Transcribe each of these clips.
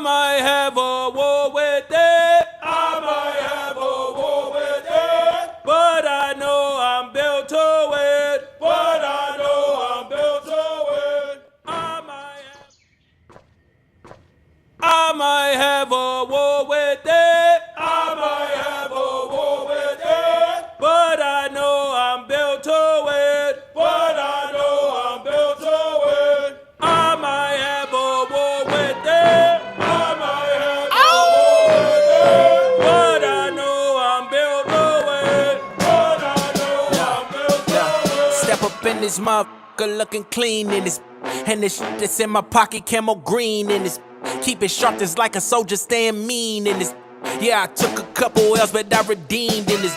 might have a war with it. I might have a war with it. But I know I'm built to it. But I know I'm built to it. I might have a war with it. I might have a war with it. But I know I'm built to it. But I know I'm built to it. I might have a war with it. I might have a war with it. But I know I'm built to it. But I know I'm built to it. Step up in this motherfucker looking clean in this. And this shit that's in my pocket camo green in this. Keep it sharp just like a soldier staying mean in this. Yeah, I took a couple L's but I redeemed in this.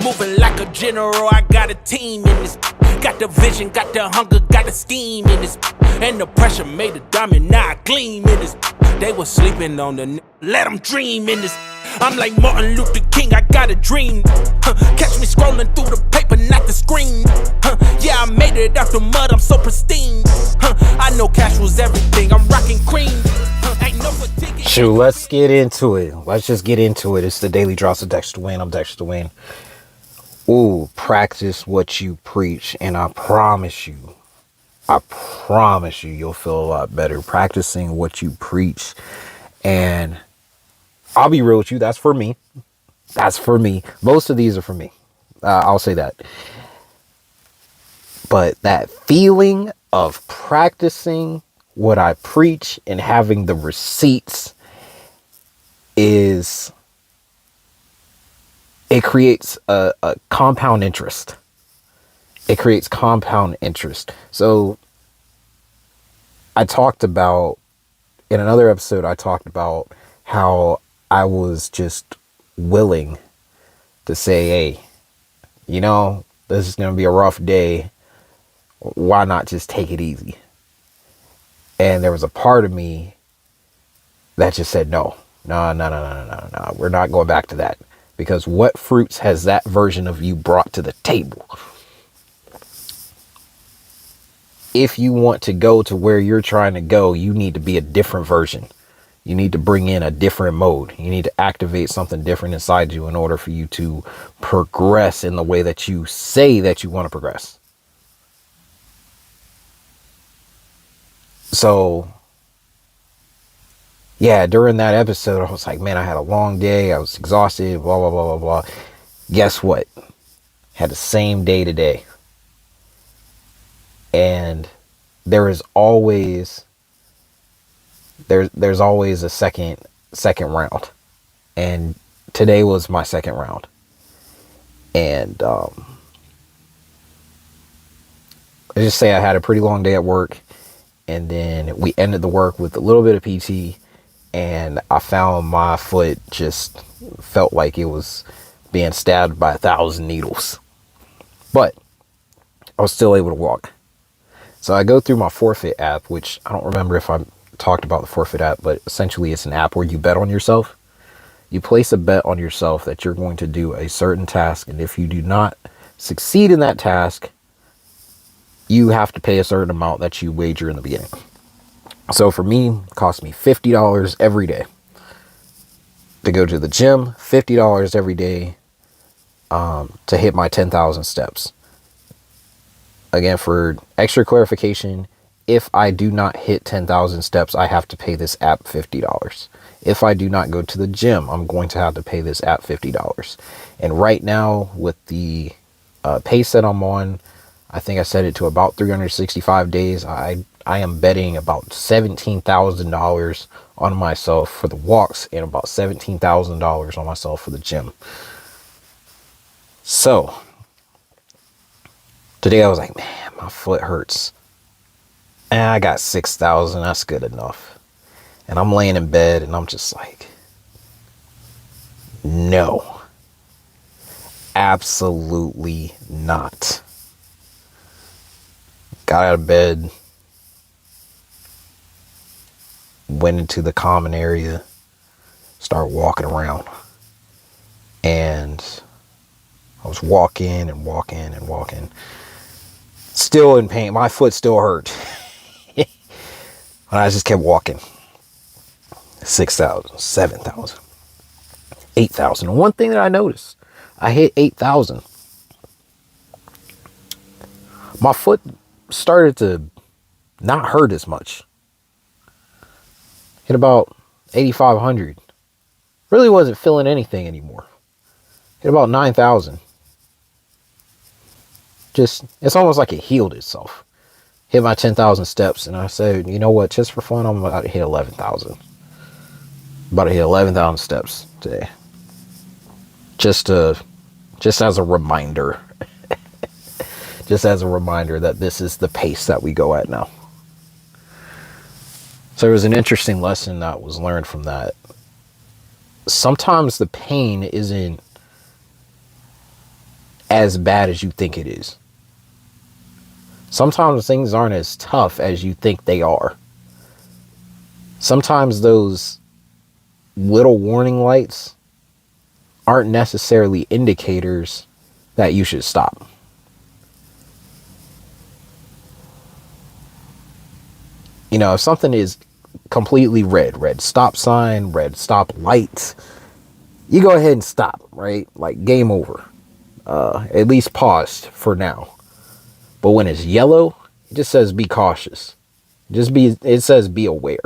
Moving like a general, I got a team in this. Got the vision, got the hunger, got the scheme in this. And the pressure made a diamond, now I gleam in this. They was sleeping on the let them dream in this. I'm like Martin Luther King, I got a dream. Catch me scrolling through the paper, not the screen. Yeah, I made it out the mud, I'm so pristine. I know cash was everything, I'm rocking cream. Ain't no fatigue. Shoot, let's get into it. Let's just get into it. It's the Daily Drops of Dexter Dewayne. I'm Dexter Dewayne. Ooh, practice what you preach. And I promise you, you'll feel a lot better practicing what you preach. And I'll be real with you, that's for me. That's for me. Most of these are for me. I'll say that. But that feeling of practicing what I preach and having the receipts it creates a compound interest. It creates compound interest. So I talked about, in another episode, I talked about how I was just willing to say, hey, you know, this is going to be a rough day. Why not just take it easy? And there was a part of me that just said, no, we're not going back to that. Because what fruits has that version of you brought to the table? If you want to go to where you're trying to go, you need to be a different version. You need to bring in a different mode. You need to activate something different inside you in order for you to progress in the way that you say that you want to progress. So, yeah, during that episode, I was like, man, I had a long day. I was exhausted, blah, blah, blah, blah, blah. Guess what? Had the same day today. And there is always, there's always a second round. And today was my second round. And let's just say I had a pretty long day at work. And then we ended the work with a little bit of PT. And I found my foot just felt like it was being stabbed by 1,000 needles. But I was still able to walk. So I go through my Forfeit app, which I don't remember if I talked about the Forfeit app, but essentially it's an app where you bet on yourself. You place a bet on yourself that you're going to do a certain task. And if you do not succeed in that task, you have to pay a certain amount that you wager in the beginning. So for me, it cost me $50 every day to go to the gym, $50 every day to hit my 10,000 steps. Again, for extra clarification, if I do not hit 10,000 steps, I have to pay this app $50. If I do not go to the gym, I'm going to have to pay this app $50. And right now, with the pace that I'm on, I think I set it to about 365 days. I am betting about $17,000 on myself for the walks and about $17,000 on myself for the gym. So today I was like, man, my foot hurts. And I got 6,000. That's good enough. And I'm laying in bed and I'm just like, no, absolutely not. Got out of bed, went into the common area, started walking around. And I was walking and walking and walking. Still in pain. My foot still hurt. And I just kept walking. 6,000, 7,000, 8,000. And one thing that I noticed, I hit 8,000. My foot started to not hurt as much. Hit about 8,500. Really wasn't feeling anything anymore. Hit about 9,000. Just, it's almost like it healed itself. Hit my 10,000 steps, and I said, you know what, just for fun, I'm about to hit 11,000. About to hit 11,000 steps today. Just as a reminder. Just as a reminder that this is the pace that we go at now. So there was an interesting lesson that was learned from that. Sometimes the pain isn't as bad as you think it is. Sometimes things aren't as tough as you think they are. Sometimes those little warning lights aren't necessarily indicators that you should stop. You know, if something is completely red stop sign, red stop light, you go ahead and stop, right? Like game over. At least paused for now. But when it's yellow, it just says be cautious. It says be aware.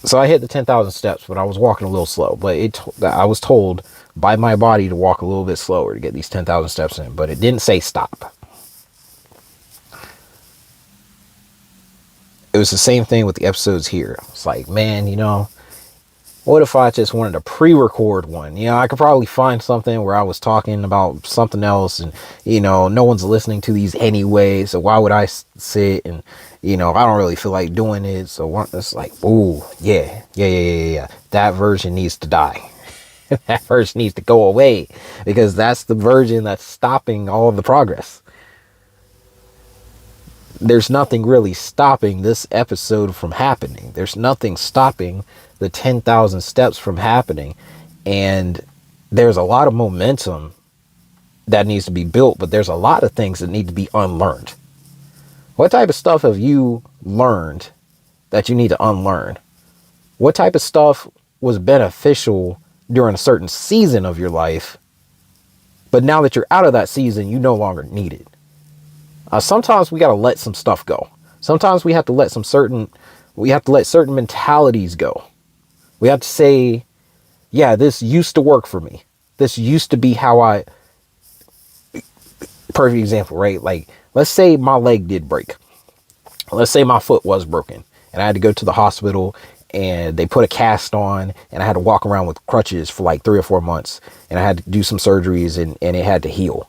So I hit the 10,000 steps, but I was walking a little slow. But I was told by my body to walk a little bit slower to get these 10,000 steps in. But it didn't say stop. It was the same thing with the episodes here. It's like, man, you know, what if I just wanted to pre-record one? You know, I could probably find something where I was talking about something else and, you know, no one's listening to these anyway. So why would I sit and, you know, I don't really feel like doing it. So it's like, ooh, yeah. That version needs to die. That version needs to go away because that's the version that's stopping all of the progress. There's nothing really stopping this episode from happening. There's nothing stopping the 10,000 steps from happening. And there's a lot of momentum that needs to be built, but there's a lot of things that need to be unlearned. What type of stuff have you learned that you need to unlearn? What type of stuff was beneficial during a certain season of your life, but now that you're out of that season, you no longer need it? Sometimes we got to let some stuff go. Sometimes we have to let certain mentalities go. We have to say, yeah, this used to work for me. This used to be how perfect example, right? Like, let's say my leg did break. Let's say my foot was broken and I had to go to the hospital and they put a cast on and I had to walk around with crutches for like 3 or 4 months and I had to do some surgeries and it had to heal.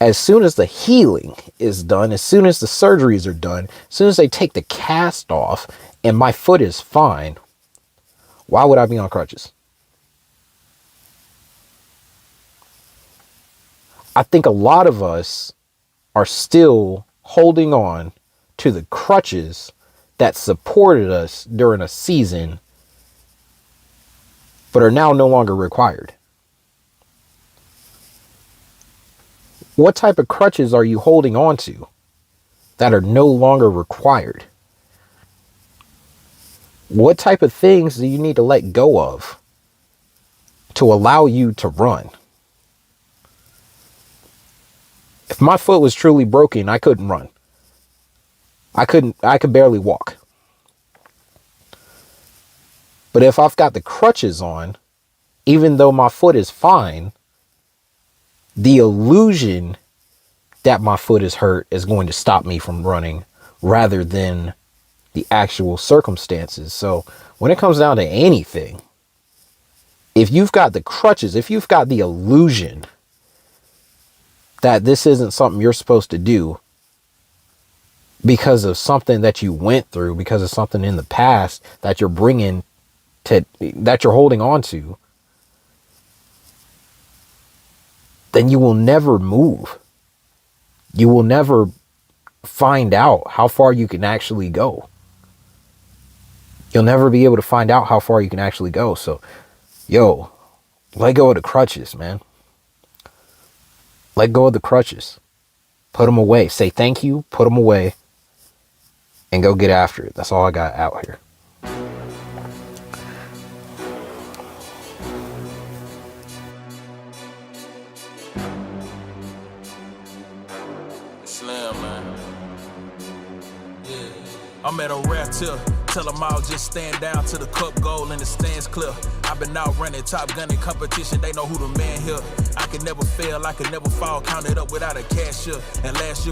As soon as the healing is done, as soon as the surgeries are done, as soon as they take the cast off and my foot is fine, why would I be on crutches? I think a lot of us are still holding on to the crutches that supported us during a season, but are now no longer required. What type of crutches are you holding on to that are no longer required? What type of things do you need to let go of to allow you to run? If my foot was truly broken, I couldn't run. I could barely walk. But if I've got the crutches on, even though my foot is fine, the illusion that my foot is hurt is going to stop me from running rather than the actual circumstances. So when it comes down to anything, if you've got the crutches, if you've got the illusion that this isn't something you're supposed to do because of something that you went through, because of something in the past that you're that you're holding on to, then you will never move. You will never find out how far you can actually go. You'll never be able to find out how far you can actually go. So, let go of the crutches, man. Let go of the crutches. Put them away. Say thank you, put them away, and go get after it. That's all I got out here. Slim, man. Yeah. I'm at a rare tip. Tell them all just stand down to the cup goal and the stands clear. I've been out running Top Gun in competition. They know who the man here. I can never fail. I can never fall. Count it up without a cashier. And last year